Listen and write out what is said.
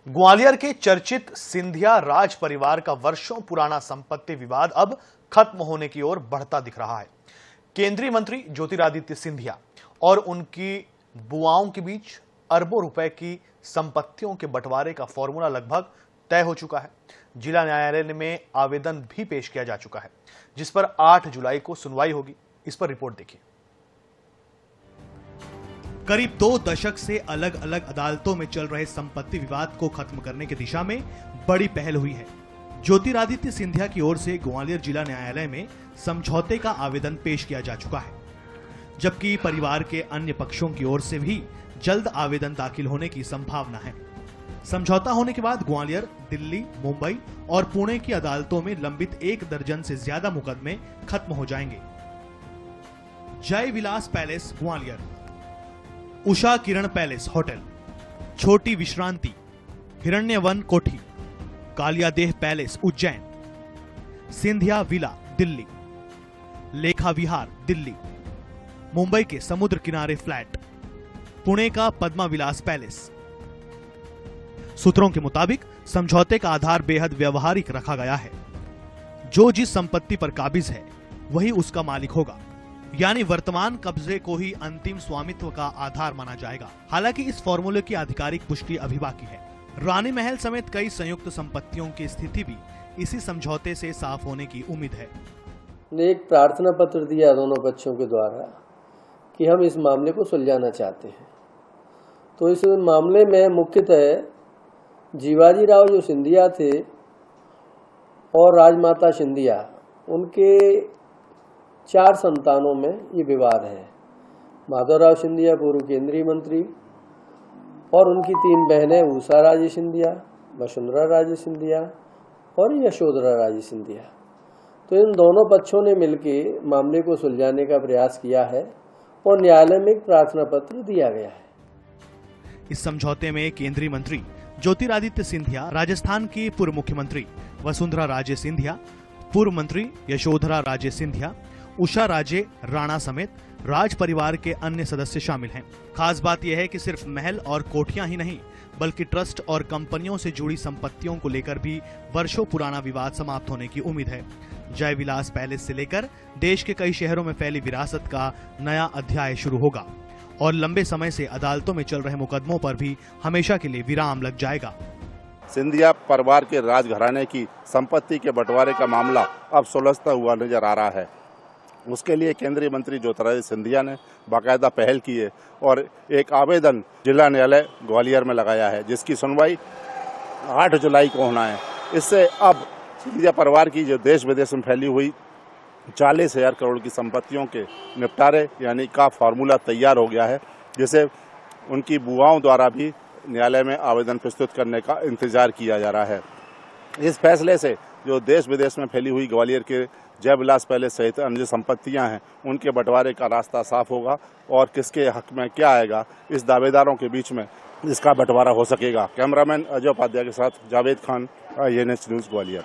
ग्वालियर के चर्चित सिंधिया राज परिवार का वर्षों पुराना संपत्ति विवाद अब खत्म होने की ओर बढ़ता दिख रहा है। केंद्रीय मंत्री ज्योतिरादित्य सिंधिया और उनकी बुआओं के बीच अरबों रुपए की संपत्तियों के बंटवारे का फॉर्मूला लगभग तय हो चुका है। जिला न्यायालय में आवेदन भी पेश किया जा चुका है, जिस पर 8 जुलाई को सुनवाई होगी। इस पर रिपोर्ट देखिए। करीब 2 दशक से अलग अलग अदालतों में चल रहे संपत्ति विवाद को खत्म करने की दिशा में बड़ी पहल हुई है। ज्योतिरादित्य सिंधिया की ओर से ग्वालियर जिला न्यायालय में समझौते का आवेदन पेश किया जा चुका है, जबकि परिवार के अन्य पक्षों की ओर से भी जल्द आवेदन दाखिल होने की संभावना है। समझौता होने के बाद ग्वालियर, दिल्ली, मुंबई और पुणे की अदालतों में लंबित 1 दर्जन से ज्यादा मुकदमे खत्म हो जाएंगे। Jai Vilas palace Gwalior, Usha Kiran palace hotel, छोटी विश्रांति, हिरण्यवन कोठी, कालियादेह पैलेस उज्जैन, सिंधिया विला दिल्ली, लेखा विहार दिल्ली, मुंबई के समुद्र किनारे फ्लैट, पुणे का पद्मा विलास पैलेस। सूत्रों के मुताबिक समझौते का आधार बेहद व्यवहारिक रखा गया है। जो जिस संपत्ति पर काबिज है वही उसका मालिक होगा, यानी वर्तमान कब्जे को ही अंतिम स्वामित्व का आधार माना जाएगा। हालांकि इस फॉर्मूले की आधिकारिक पुष्टि अभी बाकी है। रानी महल समेत कई संयुक्त संपत्तियों की स्थिति भी इसी समझौते से साफ होने की उम्मीद है। एक प्रार्थना पत्र दिया दोनों पक्षों के द्वारा कि हम इस मामले को सुलझाना चाहते हैं। तो इस मामले में मुख्यतः जीवाजी राव जो सिंधिया थे और राजमाता सिंधिया, उनके 4 संतानों में ये विवाद है। माधवराव सिंधिया पूर्व केंद्रीय मंत्री और उनकी 3 बहनें उषा राजे सिंधिया, वसुंधरा राजे सिंधिया और यशोधरा राजे सिंधिया। तो इन दोनों पक्षों ने मिलकर मामले को सुलझाने का प्रयास किया है और न्यायालय में एक प्रार्थना पत्र दिया गया है। इस समझौते में केंद्रीय मंत्री ज्योतिरादित्य सिंधिया, राजस्थान की पूर्व मुख्यमंत्री वसुंधरा राजे सिंधिया, पूर्व मंत्री यशोधरा राजे सिंधिया, उषा राजे राणा समेत राज परिवार के अन्य सदस्य शामिल हैं। खास बात यह है कि सिर्फ महल और कोठियां ही नहीं, बल्कि ट्रस्ट और कंपनियों से जुड़ी संपत्तियों को लेकर भी वर्षों पुराना विवाद समाप्त होने की उम्मीद है। जय विलास पैलेस से लेकर देश के कई शहरों में फैली विरासत का नया अध्याय शुरू होगा और लंबे समय से अदालतों में चल रहे मुकदमों पर भी हमेशा के लिए विराम लग जाएगा। सिंधिया परिवार के राजघराने की संपत्ति के बंटवारे का मामला अब सुलझता हुआ नजर आ रहा है। उसके लिए केंद्रीय मंत्री ज्योतिरादित्य सिंधिया ने बाकायदा पहल की है और एक आवेदन जिला न्यायालय ग्वालियर में लगाया है, जिसकी सुनवाई 8 जुलाई को होना है। इससे अब सिंधिया परिवार की जो देश विदेश में फैली हुई 40,000 करोड़ की संपत्तियों के निपटारे यानी का फार्मूला तैयार हो गया है, जिसे उनकी बुआओं द्वारा भी न्यायालय में आवेदन प्रस्तुत करने का इंतजार किया जा रहा है। इस फैसले से जो देश विदेश में फैली हुई ग्वालियर के जय विलास पैलेस सहित अन्य संपत्तियां हैं, उनके बंटवारे का रास्ता साफ होगा और किसके हक में क्या आएगा, इस दावेदारों के बीच में इसका बंटवारा हो सकेगा। कैमरामैन अजय उपाध्याय के साथ जावेद खान, IANS न्यूज़ ग्वालियर।